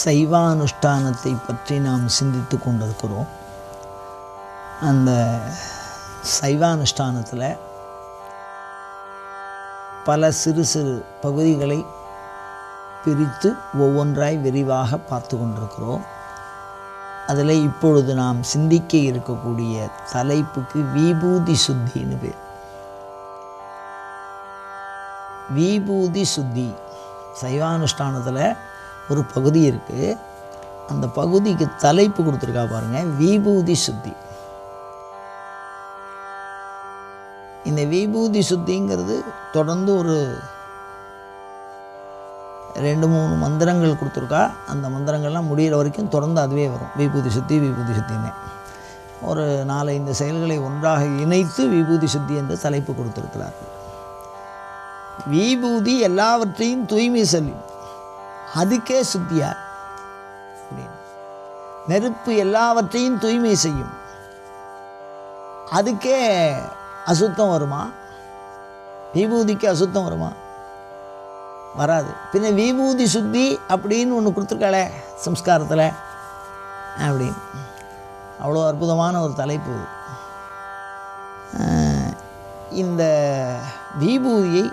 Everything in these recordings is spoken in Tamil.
சைவானுஷ்டானத்தை பற்றி நாம் சிந்தித்து கொண்டிருக்கிறோம். அந்த சைவானுஷ்டானத்தில் பல சிறு சிறு பகுதிகளை பிரித்து ஒவ்வொன்றாய் விரிவாக பார்த்து கொண்டிருக்கிறோம். அதில் இப்பொழுது நாம் சிந்திக்க இருக்கக்கூடிய தலைப்புக்கு விபூதி சுத்தின்னு பேர். விபூதி சுத்தி சைவானுஷ்டானத்தில் ஒரு பகுதி இருக்குது. அந்த பகுதிக்கு தலைப்பு கொடுத்துருக்கா பாருங்கள், விபூதி சுத்தி. இந்த விபூதி சுத்திங்கிறது தொடர்ந்து ஒரு 2-3 மந்திரங்கள் கொடுத்துருக்கா. அந்த மந்திரங்கள்லாம் முடிகிற வரைக்கும் தொடர்ந்து அதுவே வரும், விபூதி சுத்தி விபூதி சுத்தின்னு. ஒரு 4-5 செயல்களை ஒன்றாக இணைத்து விபூதி சுத்தி என்று தலைப்பு கொடுத்துருக்கிறார்கள். விபூதி எல்லாவற்றையும் தூய்மை செல்லும், அதுக்கே சுத்தியா அப்படின்னு. நெருப்பு எல்லாவற்றையும் தூய்மை செய்யும், அதுக்கே அசுத்தம் வருமா? விபூதிக்கு அசுத்தம் வருமா? வராது. பின்ன விபூதி சுத்தி அப்படின்னு ஒன்று கொடுத்துருக்காளே சம்ஸ்காரத்தில் அப்படின்னு. அவ்வளோ அற்புதமான ஒரு தலைப்பு. இந்த விபூதியை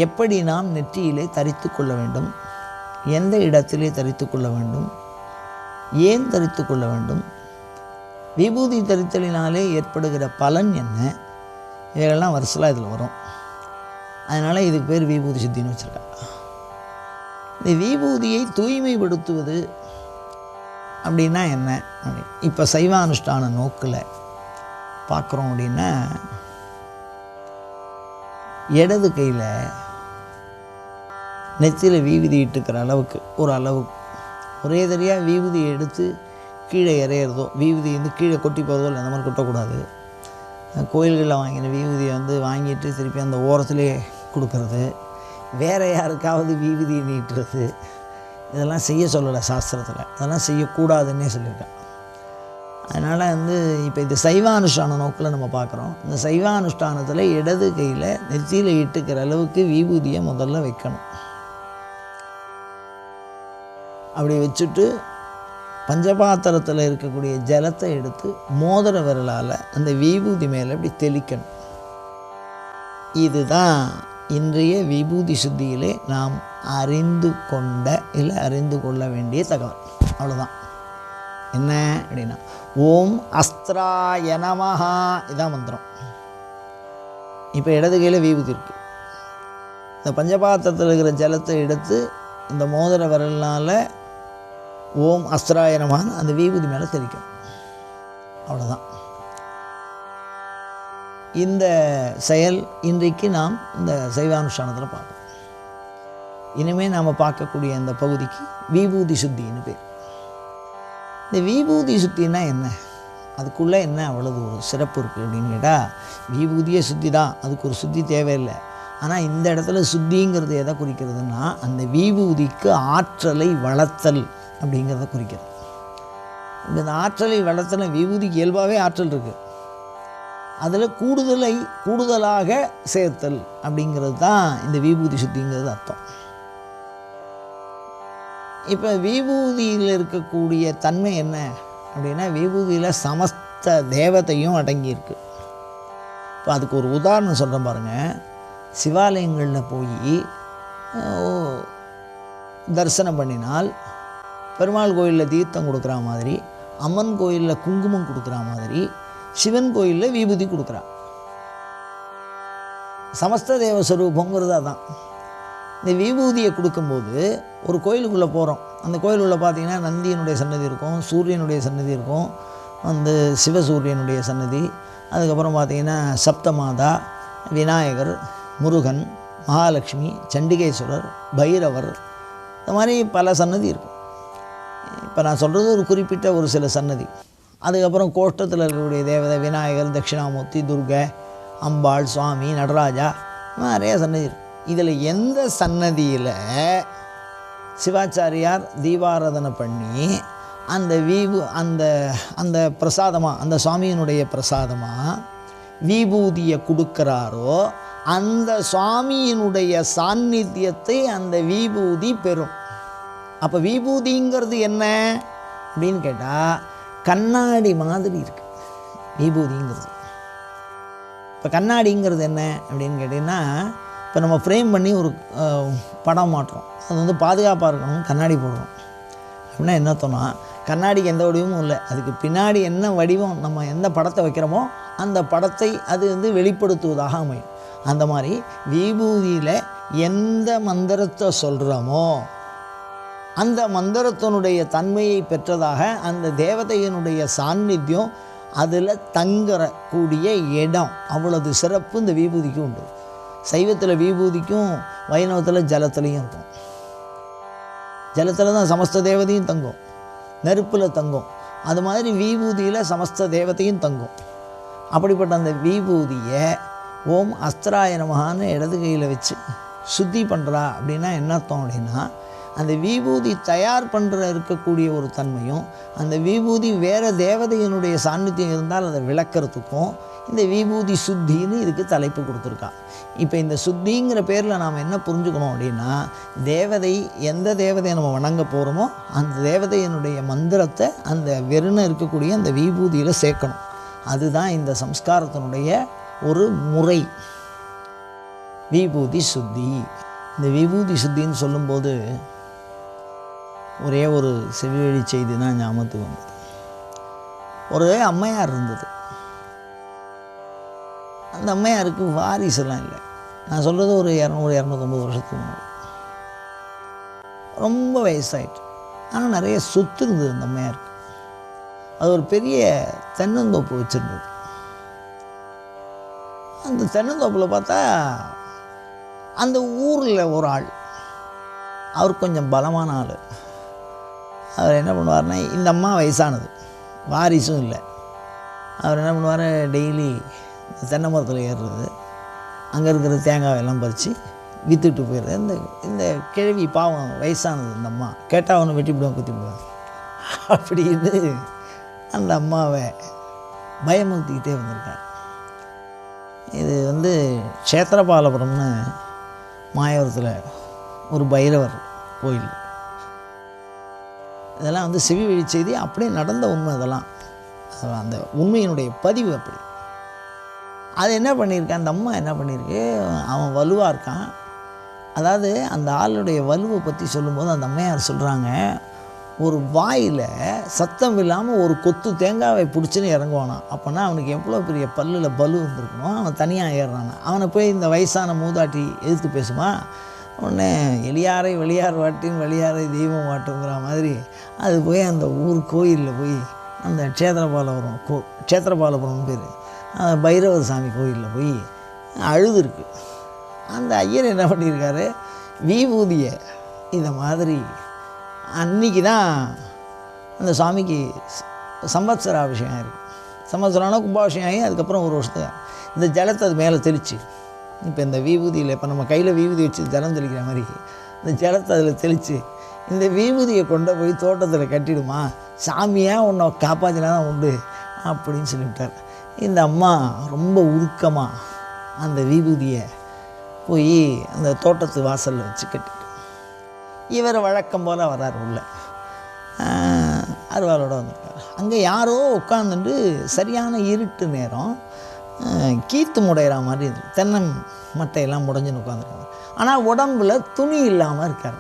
எப்படி நாம் நெற்றியிலே தரித்து கொள்ள வேண்டும், எந்த இடத்திலே தரித்து கொள்ள வேண்டும், ஏன் தரித்து கொள்ள வேண்டும், விபூதி தரித்தலினாலே ஏற்படுகிற பலன் என்ன, இவைகள்லாம் வரிசலாக இதில் வரும். அதனால் இதுக்கு பேர் விபூதி சுத்தின்னு வச்சுருக்காங்க. இந்த விபூதியை தூய்மைப்படுத்துவது அப்படின்னா என்ன அப்படின்னு இப்போ சைவானுஷ்டான நோக்கில் பார்க்குறோம். அப்படின்னா இடது கையில் நெத்தியில் விபூதி இட்டுக்கிற அளவுக்கு ஒரு அளவுக்கு ஒரே தரியாக விபூதியை எடுத்து கீழே இறையிறதோ, விபூதி கீழே கொட்டி போகிறதோ இல்லை, அந்த மாதிரி கொட்டக்கூடாது. கோயில்களில் வாங்கின விபூதியை வாங்கிட்டு திருப்பி அந்த ஓரத்துலேயே கொடுக்கறது, வேறு யாருக்காவது விபூதியை நீட்டுறது, இதெல்லாம் செய்ய சொல்லலை சாஸ்திரத்தில். அதெல்லாம் செய்யக்கூடாதுன்னே சொல்லியிருக்கேன். அதனால் இப்போ இது சைவானுஷ்டான நோக்கில் நம்ம பார்க்குறோம். இந்த சைவானுஷ்டானத்தில் இடது கையில் நெத்தியில் இட்டுக்கிற அளவுக்கு விபூதியை முதல்ல வைக்கணும். அப்படி வச்சுட்டு பஞ்சபாத்திரத்தில் இருக்கக்கூடிய ஜலத்தை எடுத்து மோதிர விரலால் அந்த விபூதி மேலே இப்படி தெளிக்கணும். இதுதான் இன்றைய விபூதி சுத்தியிலே நாம் அறிந்து கொள்ள வேண்டிய தகவல். அவ்வளோதான். என்ன அப்படின்னா, ஓம் அஸ்திராய நமஹா, இதான் மந்திரம். இப்போ இடது கையில் விபூதி இருக்குது. இந்த பஞ்சபாத்திரத்தில் இருக்கிற ஜலத்தை எடுத்து இந்த மோதிர விரலினால் ஓம் அஸ்திராய நமஹான்னு அந்த விபூதி மேலே தெளிக்கணும். அவ்வளோதான். இந்த செயல் இன்றைக்கு நாம் இந்த சைவானுஷ்டானத்தில் பார்க்கணும். இனிமேல் நாம் பார்க்கக்கூடிய இந்த பகுதிக்கு விபூதி சுத்தின்னு பேர். இந்த விபூதி சுத்தின்னா என்ன, அதுக்குள்ளே என்ன அவ்வளவு ஒரு சிறப்பு இருக்குது அப்படின்னு கேட்டால், விபூதியே சுத்தி தான், அதுக்கு ஒரு சுத்தி தேவையில்லை. ஆனால் இந்த இடத்துல சுத்திங்கிறது எதை குறிக்கிறதுனா, அந்த விபூதிக்கு ஆற்றலை வளர்த்தல் அப்படிங்கிறத குறிக்கிறது. இந்த ஆற்றலை வளர்த்தல விபூதிக்கு இயல்பாகவே ஆற்றல் இருக்குது, அதில் கூடுதலாக சேர்த்தல் அப்படிங்கிறது தான் இந்த விபூதி சுத்திங்கிறது அர்த்தம். இப்போ விபூதியில் இருக்கக்கூடிய தன்மை என்ன அப்படின்னா, விபூதியில் சமஸ்த தேவதையும் அடங்கியிருக்கு. இப்போ அதுக்கு ஒரு உதாரணம் சொல்கிறேன் பாருங்கள். சிவாலயங்களில் போய் தரிசனம் பண்ணினால் பெருமாள் கோயிலில் தீர்த்தம் கொடுக்குற மாதிரி, அம்மன் கோயிலில் குங்குமம் கொடுக்குற மாதிரி, சிவன் கோயிலில் விபூதி கொடுக்குறா. சமஸ்த தேவ ஸ்வரூபங்கிறது அதான். இந்த விபூதியை கொடுக்கும்போது ஒரு கோயிலுக்குள்ளே போகிறோம். அந்த கோயிலுக்குள்ளே பார்த்திங்கன்னா நந்தியினுடைய சன்னதி இருக்கும், சூரியனுடைய சன்னதி இருக்கும், சிவசூரியனுடைய சன்னதி, அதுக்கப்புறம் பார்த்திங்கன்னா சப்தமாதா, விநாயகர், முருகன், மகாலட்சுமி, சண்டிகேஸ்வரர், பைரவர், இந்த மாதிரி பல சன்னதி இருக்கும். இப்போ நான் சொல்கிறது ஒரு குறிப்பிட்ட ஒரு சில சன்னதி. அதுக்கப்புறம் கோஷ்டத்தில் இருக்கக்கூடிய தேவதை விநாயகர், தட்சிணாமூர்த்தி, துர்கை, அம்பாள், சுவாமி, நடராஜா, நிறைய சன்னதி இருக்கும். இதில் எந்த சன்னதியில் சிவாச்சாரியார் தீபாராதனை பண்ணி அந்த அந்த பிரசாதமாக, அந்த சுவாமியினுடைய பிரசாதமாக விபூதியை கொடுக்குறாரோ அந்த சுவாமியினுடைய சாநித்தியத்தை அந்த விபூதி பெறும். அப்போ விபூதிங்கிறது என்ன அப்படின்னு கேட்டால் கண்ணாடி மாதிரி இருக்குது விபூதிங்கிறது. இப்போ கண்ணாடிங்கிறது என்ன அப்படின்னு கேட்டிங்கன்னா, இப்போ நம்ம ஃப்ரேம் பண்ணி ஒரு படம் மாட்டுறோம், அது வந்து பாதுகாப்பாக இருக்கணும், கண்ணாடி போடுறோம் அப்படின்னா என்ன தோணும், கண்ணாடிக்கு எந்த வடிவமும் இல்லை, அதுக்கு பின்னாடி என்ன வடிவம் நம்ம எந்த படத்தை வைக்கிறோமோ அந்த படத்தை அது வந்து வெளிப்படுத்துவதாக அமையும். அந்த மாதிரி விபூதியில் எந்த மந்திரத்தை சொல்கிறோமோ அந்த மந்திரத்தினுடைய தன்மையை பெற்றதாக அந்த தேவதையினுடைய சாநித்தியம் அதில் தங்கக்கூடிய இடம் அவ்வளவு சிறப்பு இந்த விபூதிக்கு உண்டு. சைவத்தில் விபூதிக்கும் வைணவத்தில் ஜலத்துலேயும் இருக்கும். ஜலத்தில் தான் சமஸ்த தேவதையும் தங்கும், நெருப்பில் தங்கும். அது மாதிரி விபூதியில் சமஸ்த தேவதையும் தங்கும். அப்படிப்பட்ட அந்த விபூதியை ஓம் அஸ்திராய நமகான்னு இடது கையில் வச்சு சுத்தி பண்ணுறா அப்படின்னா என்ன அர்த்தம் அப்படின்னா, அந்த விபூதி தயார் பண்ணுற இருக்கக்கூடிய ஒரு தன்மையும், அந்த விபூதி வேறு தேவதையினுடைய சாநித்தியம் இருந்தால் அதை விளக்கிறதுக்கும் இந்த விபூதி சுத்தின்னு இதுக்கு தலைப்பு கொடுத்துருக்கா. இப்போ இந்த சுத்திங்கிற பேரில் நாம் என்ன புரிஞ்சுக்கணும் அப்படின்னா, தேவதை எந்த தேவதையை நம்ம வணங்க போகிறோமோ அந்த தேவதையினுடைய மந்திரத்தை அந்த வெறுன இருக்கக்கூடிய அந்த விபூதியில் சேர்க்கணும். அதுதான் இந்த சம்ஸ்காரத்தினுடைய ஒரு முறை, விபூதி சுத்தி. இந்த விபூதி சுத்தின்னு சொல்லும்போது ஒரே ஒரு செவிவழி செய்தி தான் ஞாபகத்துக்கு வந்தது. ஒரு அம்மையார் இருந்தது. அந்த அம்மையாருக்கு வாரிசெல்லாம் இல்லை. நான் சொல்கிறது ஒரு 200-250 வருஷத்துக்கு முன்னாடி. ரொம்ப வயசாயிட்டு, ஆனால் நிறைய சொத்து இருந்தது அந்த அம்மையாருக்கு. அது ஒரு பெரிய தென்னந்தோப்பு வச்சுருந்தது. அந்த தென்னந்தோப்பில் பார்த்தா அந்த ஊரில் ஒரு ஆள், அவர் கொஞ்சம் பலமான ஆள். அவர் என்ன பண்ணுவார்னா, இந்த அம்மா வயசானது, வாரிசும் இல்லை. அவர் என்ன பண்ணுவார், டெய்லி தென்னை மரத்தில் ஏறுறது, அங்கே இருக்கிற தேங்காயெல்லாம் பறித்து விற்றுட்டு போயிடுறது. இந்த கிழவி பாவம் வயசானது, இந்த அம்மா கேட்டால் அவனை வெட்டிவிடுவான், குத்திவிடுவான் அப்படின்னு அந்த அம்மாவை பயமுறுத்திக்கிட்டே வந்திருக்கார். இது வந்து க்ஷேத்திரபாலபுரம்னு மாயவரத்தில் ஒரு பைரவர் கோயில். இதெல்லாம் வந்து செவி வழி செய்தி, அப்படியே நடந்த உண்மை. இதெல்லாம் அந்த உண்மையினுடைய பதிவு அப்படி. அது என்ன பண்ணியிருக்கான், அந்த அம்மா என்ன பண்ணியிருக்கு, அவன் வலுவாக இருக்கான். அதாவது அந்த ஆளுடைய வலுவை பற்றி சொல்லும்போது அந்த அம்மையார் சொல்கிறாங்க, ஒரு வாயில் சத்தம் இல்லாமல் ஒரு கொத்து தேங்காவை பிடிச்சின்னு இறங்குவானான். அப்போனா அவனுக்கு எவ்வளோ பெரிய பல்லில் பலு இருந்திருக்கணும். அவன் தனியாக ஏறுறானா. அவனை போய் இந்த வயசான மூதாட்டி எதிர்த்து பேசுமா, உடனே எளியாரை வெளியார் வாட்டின்னு வெளியாரை தெய்வம் வாட்டுங்கிற மாதிரி அது போய் அந்த ஊர் கோயிலில் போய் அந்த க்ஷேத்திரபாலபுரம் பேர் பைரவர் சாமி கோயிலில் போய் அழுதுருக்கு. அந்த ஐயர் என்ன பண்ணியிருக்காரு, விபூதியை இந்த மாதிரி அன்றைக்கி தான் அந்த சாமிக்கு சம்பத்சராபிஷேகம் ஆகிருக்கு. சம்பத்சரானா கும்பாபிஷேகம் ஆகி அதுக்கப்புறம் ஒரு வருஷத்துக்கு இந்த ஜலத்தை அது மேலே தெளித்து, இப்போ இந்த விபூதியில் இப்போ நம்ம கையில் விபூதி வச்சு ஜலம் தெளிக்கிற மாதிரி இந்த ஜலத்தை அதில் தெளித்து இந்த விபூதியை கொண்டு போய் தோட்டத்தில் கட்டிடுமா, சாமியாக உன்னை காப்பாற்றினா தான் உண்டு அப்படின்னு சொல்லிவிட்டார். இந்த அம்மா ரொம்ப உருக்கமாக அந்த விபூதியை போய் அந்த தோட்டத்து வாசலில் வச்சு கட்டிட்டு, இவர் வழக்கம் போல் வர்றார் உள்ள, அருவாளோடு வந்திருக்கார். அங்கே யாரோ உட்காந்துட்டு சரியான இருட்டு நேரம், கீத்து முடையிற மாதிரி இருந்தது. தென்னை மட்டையெல்லாம் முடைஞ்சுன்னு உட்காந்துருக்காங்க. ஆனால் உடம்பில் துணி இல்லாமல் இருக்கார்.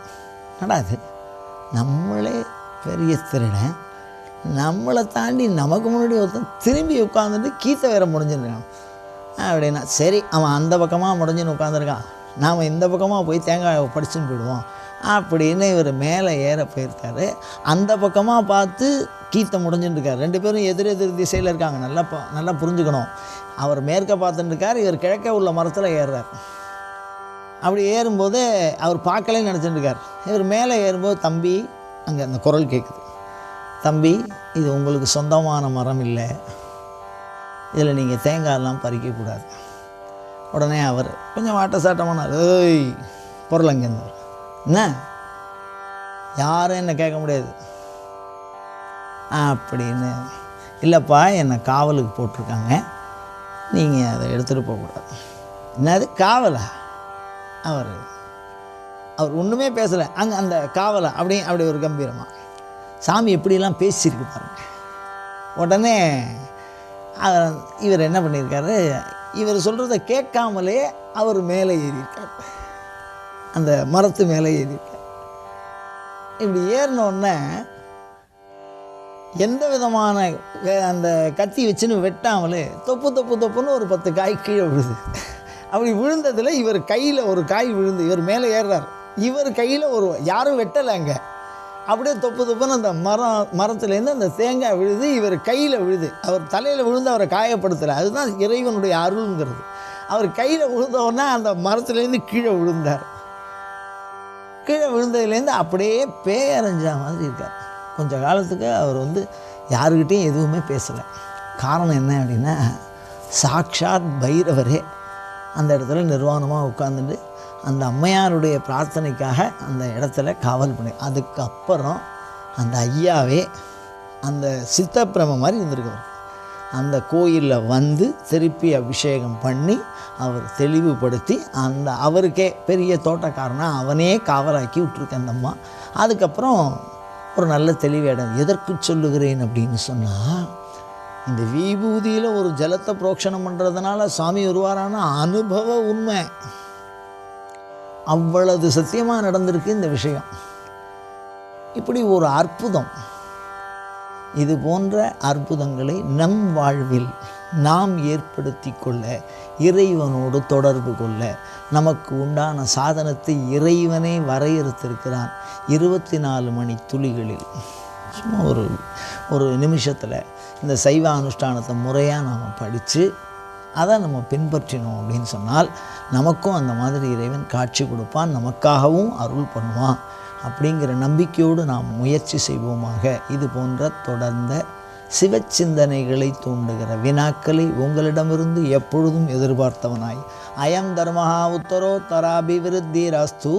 நடாது நம்மளே பெரிய திருடன், நம்மளை தாண்டி நமக்கு முன்னாடி ஒருத்தன் திரும்பி உட்காந்துட்டு கீத்தை வேற முடிஞ்சுருக்கான் அப்படின்னா, சரி அவன் அந்த பக்கமாக முடிஞ்சுன்னு உட்காந்துருக்கான், நாம் இந்த பக்கமாக போய் தேங்காயை படிச்சுன்னு போயிடுவோம் அப்படின்னு இவர் மேலே ஏற போயிருக்காரு. அந்த பக்கமாக பார்த்து கீத்தை முடிஞ்சுட்டு இருக்கார். 2 பேரும் எதிர் திசையில் இருக்காங்க. நல்லா புரிஞ்சுக்கணும். அவர் மேற்க பார்த்துட்டு இருக்கார், இவர் கிழக்க உள்ள மரத்தில் ஏறுறார். அப்படி ஏறும்போது அவர் பார்க்கலன்னு நினச்சிட்டு இருக்கார். இவர் மேலே ஏறும்போது, தம்பி, அங்கே அந்த குரல் கேட்குது, தம்பி இது உங்களுக்கு சொந்தமான மரம் இல்லை, இதில் நீங்கள் தேங்காயெல்லாம் பறிக்கக்கூடாது. உடனே அவர் கொஞ்சம் வாட்ட சாட்டமானார். ஏய் பொருள் அங்கேருந்து என்ன, யாரும் என்னை கேட்க முடியாது அப்படின்னு. இல்லைப்பா, என்னை காவலுக்கு போட்டிருக்காங்க, நீங்கள் அதை எடுத்துகிட்டு போகக்கூடாது. என்னது காவலா? அவர் ஒன்றுமே பேசலை. அங்கே அந்த காவலா அப்படி ஒரு கம்பீரமாக சாமி எப்படியெல்லாம் பேசியிருக்கு பாருங்க. உடனே இவர் என்ன பண்ணியிருக்காரு, இவர் சொல்கிறத கேட்காமலே அவர் மேலே ஏறியிருக்கார், அந்த மரத்து மேலே ஏறியிருக்கார். இப்படி ஏறினோடனே எந்த விதமான அந்த கத்தி வச்சுன்னு வெட்டாமலே தொப்புன்னு ஒரு 10 காய் கீழே விழுது. அப்படி விழுந்ததில் இவர் கையில் ஒரு காய் விழுந்து, இவர் மேலே ஏறுறார், இவர் கையில் யாரும் வெட்டலை அங்கே, அப்படியே தொப்புன்னு அந்த மரத்துலேருந்து அந்த தேங்காய் விழுது, இவர் கையில் விழுது. அவர் தலையில் விழுந்து அவரை காயப்படுத்தலை. அதுதான் இறைவனுடைய அருள்ங்கிறது. அவர் கையில் விழுந்தவொடனே அந்த மரத்துலேருந்து கீழே விழுந்தார். கீழே விழுந்ததுலேருந்து அப்படியே பேயரைஞ்ச மாதிரி இருக்கார். கொஞ்ச காலத்துக்கு அவர் யாருக்கிட்டையும் எதுவுமே பேசலை. காரணம் என்ன அப்படின்னா, சாக்ஷாத் பைரவரே அந்த இடத்துல நிர்வாணமாக உட்காந்துட்டு அந்த அம்மையாருடைய பிரார்த்தனைக்காக அந்த இடத்துல காவல் பண்ணி, அதுக்கப்புறம் அந்த ஐயாவே அந்த சித்தப்பிரம மாதிரி இருந்திருக்கவர் அந்த கோயிலில் திருப்பி அபிஷேகம் பண்ணி அவர் தெளிவுபடுத்தி அவருக்கே பெரிய தோட்டக்காரனா அவனே காவலாக்கி விட்டுருக்க அந்த அம்மா. அதுக்கப்புறம் ஒரு நல்ல தெளிவேடம். எதற்கு சொல்லுகிறேன் அப்படின்னு சொன்னால், இந்த விபூதியில் ஒரு ஜலத்தை புரோக்ஷணம் பண்ணுறதுனால சாமி வருவாரான அனுபவ உண்மை. அவ்வளவு சத்தியமாக நடந்திருக்கு இந்த விஷயம். இப்படி ஒரு அற்புதம், இது போன்ற அற்புதங்களை நம் வாழ்வில் நாம் ஏற்படுத்தி கொள்ள, இறைவனோடு தொடர்பு கொள்ள நமக்கு உண்டான சாதனத்தை இறைவனே வரையறுத்திருக்கிறான். 24 மணி துளிகளில் சும்மா ஒரு நிமிஷத்தில் இந்த சைவ அனுஷ்டானத்தை முறையாக நாம் படித்து அதை நம்ம பின்பற்றினோம் அப்படின்னு சொன்னால் நமக்கும் அந்த மாதிரி இறைவன் காட்சி கொடுப்பான், நமக்காகவும் அருள் பண்ணுவான். அப்படிங்கிற நம்பிக்கையோடு நாம் முயற்சி செய்வோமாக. இது போன்ற தொடர்ந்த சிவச்சிந்தனைகளை தூண்டுகிற வினாக்களை உங்களிடமிருந்து எப்பொழுதும் எதிர்பார்த்தவனாய், அயம் தர்மஹா உத்தரோ தராபிவிருத்தி ரஸ்து.